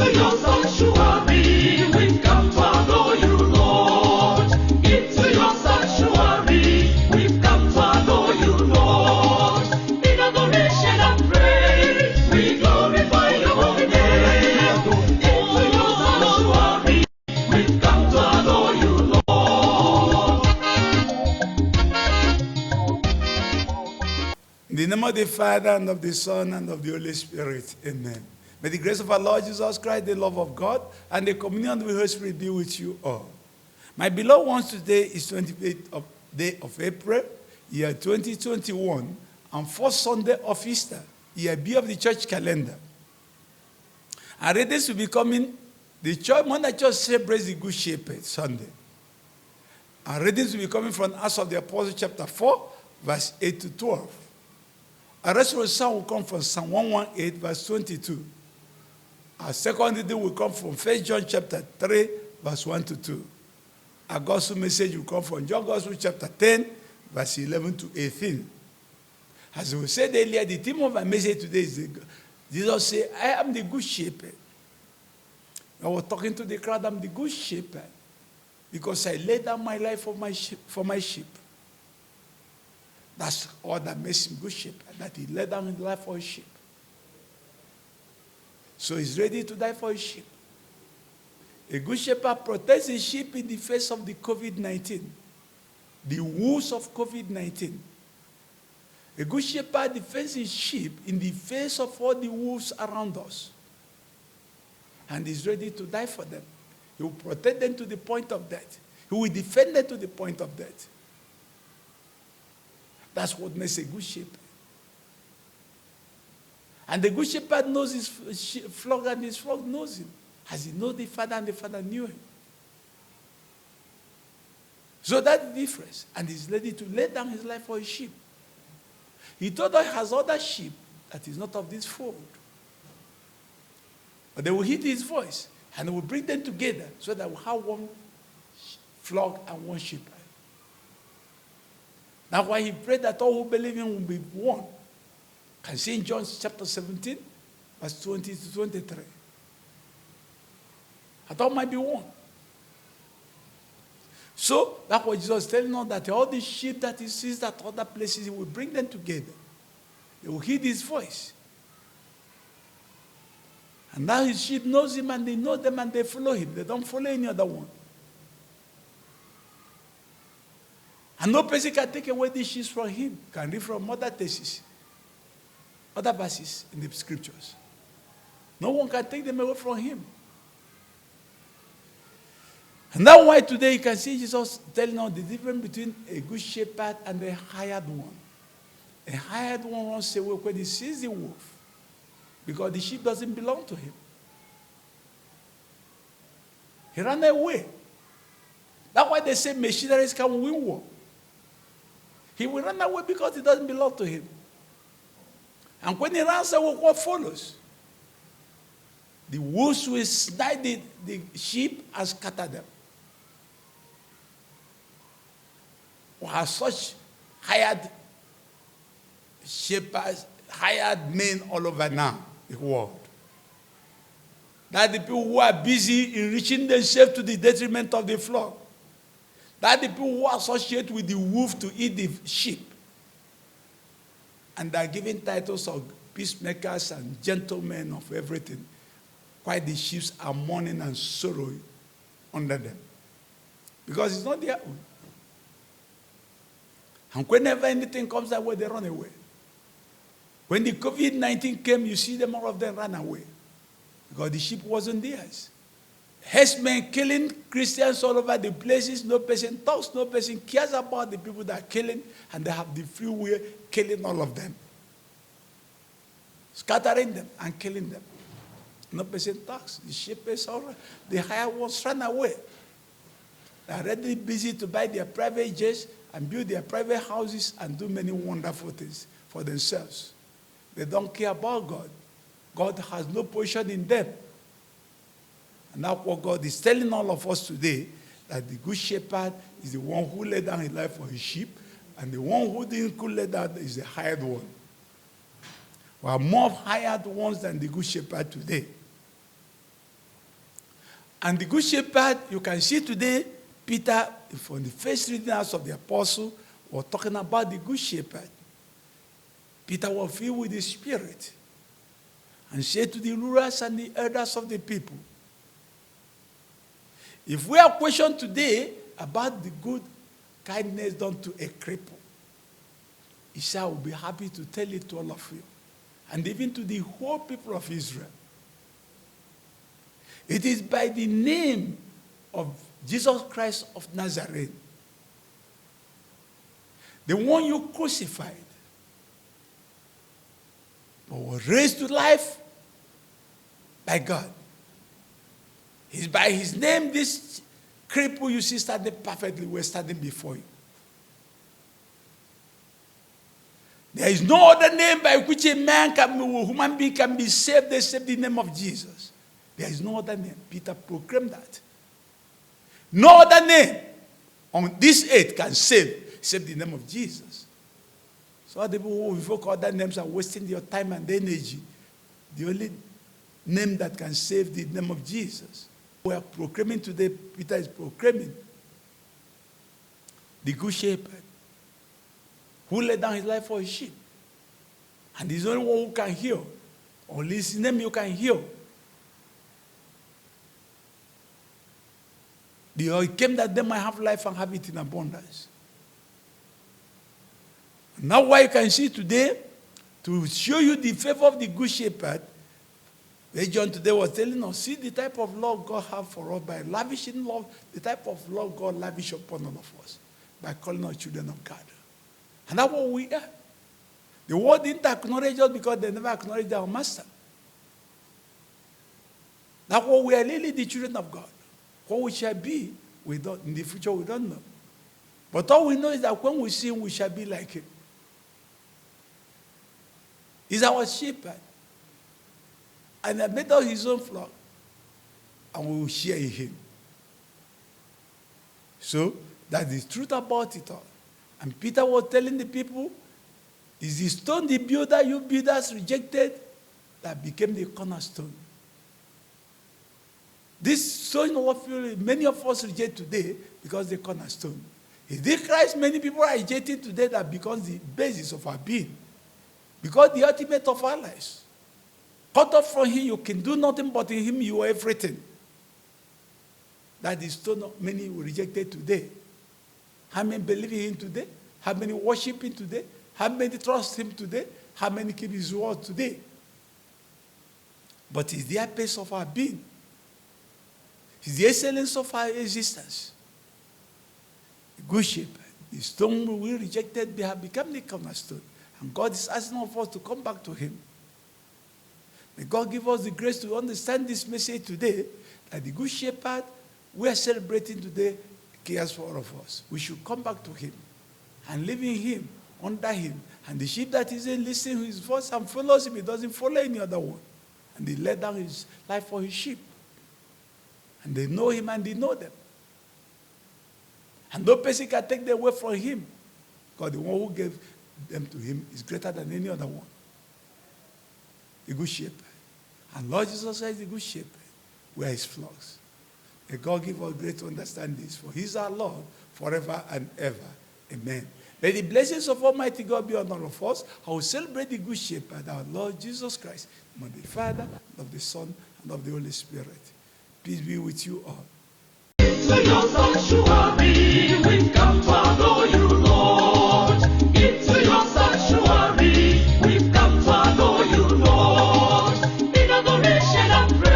Into your sanctuary, we've come to adore you, Lord. Into your sanctuary, we've come to adore you, Lord. In adoration and praise, we glorify your holy name. Into your sanctuary, we've come to adore you, Lord. In the name of the Father, and of the Son, and of the Holy Spirit. Amen. May the grace of our Lord Jesus Christ, the love of God, and the communion of the Holy Spirit be with you all. My beloved ones, today is 28th day of April, year 2021, and first Sunday of Easter, year B of the church calendar. Our readings will be coming, the church, Monday Church celebrates the Good Shepherd Sunday. Our readings will be coming from Acts of the Apostles, chapter 4, verse 8 to 12. Our rest of the psalm will come from Psalm 118, verse 22. Our second reading will come from 1 John chapter 3, verse 1 to 2. Our gospel message will come from John Gospel chapter 10, verse 11 to 18. As we said earlier, the theme of my message today is Jesus said, I am the good shepherd. I was talking to the crowd, I'm the good shepherd because I laid down my life for my sheep. That's all that makes him good shepherd, that he laid down his life for his sheep. So he's ready to die for his sheep. A good shepherd protects his sheep in the face of the COVID-19, the woes of COVID-19. A good shepherd defends his sheep in the face of all the wolves around us. And he's ready to die for them. He will protect them to the point of death. He will defend them to the point of death. That's what makes a good shepherd. And the good shepherd knows his flock, and his flock knows him, as he knows the Father, and the Father knew him. So that's the difference. And he's ready to lay down his life for his sheep. He told us he has other sheep that is not of this fold. But they will hear his voice, and he will bring them together so that we'll have one flock and one shepherd. That's why he prayed that all who believe in him will be one. Can see in John chapter 17, verse 20 to 23. That all might be one. So that's what Jesus is telling us, that all the sheep that he sees at other places, he will bring them together. They will hear his voice. And now his sheep knows him, and they know them, and they follow him. They don't follow any other one. And no person can take away these sheep from him. Can read from other verses in the scriptures. No one can take them away from him. And that's why today you can see Jesus telling us the difference between a good shepherd and a hired one. A hired one runs away when he sees the wolf, because the sheep doesn't belong to him. He ran away. That's why they say missionaries can win war. He will run away because it doesn't belong to him. And when he runs away, what follows? The wolves will snide the sheep and scatter them. We have such hired shepherds, hired men all over now, the world. That the people who are busy enriching themselves to the detriment of the flock. That the people who associate with the wolf to eat the sheep. And they are given titles of peacemakers and gentlemen of everything. While the sheep are mourning and sorrowing under them. Because it's not their own. And whenever anything comes that way, they run away. When the COVID-19 came, you see them, all of them ran away. Because the sheep wasn't theirs. Herdsmen killing Christians all over the places. No person talks, no person cares about the people that are killing, and they have the free will killing all of them. Scattering them and killing them. No person talks. The sheep is all right. The hired ones ran away. They are already busy to buy their private jets and build their private houses and do many wonderful things for themselves. They don't care about God. God has no position in them. And that's what God is telling all of us today, that the good shepherd is the one who laid down his life for his sheep, and the one who didn't lay down is the hired one. We are more hired ones than the good shepherd today. And the Good Shepherd, you can see today, Peter, from the first reading out of the apostle, was talking about the Good Shepherd. Peter was filled with the Spirit and said to the rulers and the elders of the people, if we have questions today about the good kindness done to a cripple, Isaiah will be happy to tell it to all of you, and even to the whole people of Israel. It is by the name of Jesus Christ of Nazareth, the one you crucified, but was raised to life by God. It's by his name this cripple you see standing perfectly, we're standing before you. There is no other name by which a human being can be saved except the name of Jesus. There is no other name. Peter proclaimed that. No other name on this earth can save except the name of Jesus. So the people who invoke other names are wasting your time and energy. The only name that can save the name of Jesus. We are proclaiming today, Peter is proclaiming the Good Shepherd who laid down his life for his sheep. And he's the only one who can heal. Only his name you can heal. He came that they might have life and have it in abundance. Now what you can see today, to show you the favor of the Good Shepherd, where John today was telling us, see the type of love God has for us by lavishing love, the type of love God lavished upon all of us by calling us children of God. And that's what we are. The world didn't acknowledge us because they never acknowledged our master. That's what we are, really the children of God. What we shall be, we don't, in the future we don't know. But all we know is that when we see him, we shall be like him. He's our shepherd. And he made us his own flock. And we will share in him. So, that's the truth about it all. And Peter was telling the people, is the stone the builder you builders rejected that became the cornerstone? This stone, many of us reject today because the cornerstone. Is this Christ many people are rejecting today that becomes the basis of our being? Because the ultimate of our lives. Cut off from him, you can do nothing, but in him you are everything. That is stone many rejected today. How many believe in him today? How many worship him today? How many trust him today? How many keep his word today? But it's the apex of our being. It's the excellence of our existence. The Good Shepherd, the stone we rejected, they have become the cornerstone. And God is asking of us to come back to him. May God give us the grace to understand this message today, that the Good Shepherd we are celebrating today cares for all of us. We should come back to him and live in him, under him. And the sheep that isn't listening to his voice and follows him, he doesn't follow any other one. And he laid down his life for his sheep. And they know him and they know them. And no person can take them away from him. Because the one who gave them to him is greater than any other one. The Good Shepherd. And Lord Jesus says the Good Shepherd. We are his flocks. May God give us grace to understand this. For he is our Lord forever and ever. Amen. May the blessings of Almighty God be on all of us. I will celebrate the Good Shepherd, our Lord Jesus Christ, of the Father, of the Son, and of the Holy Spirit. Peace be with you all. Into your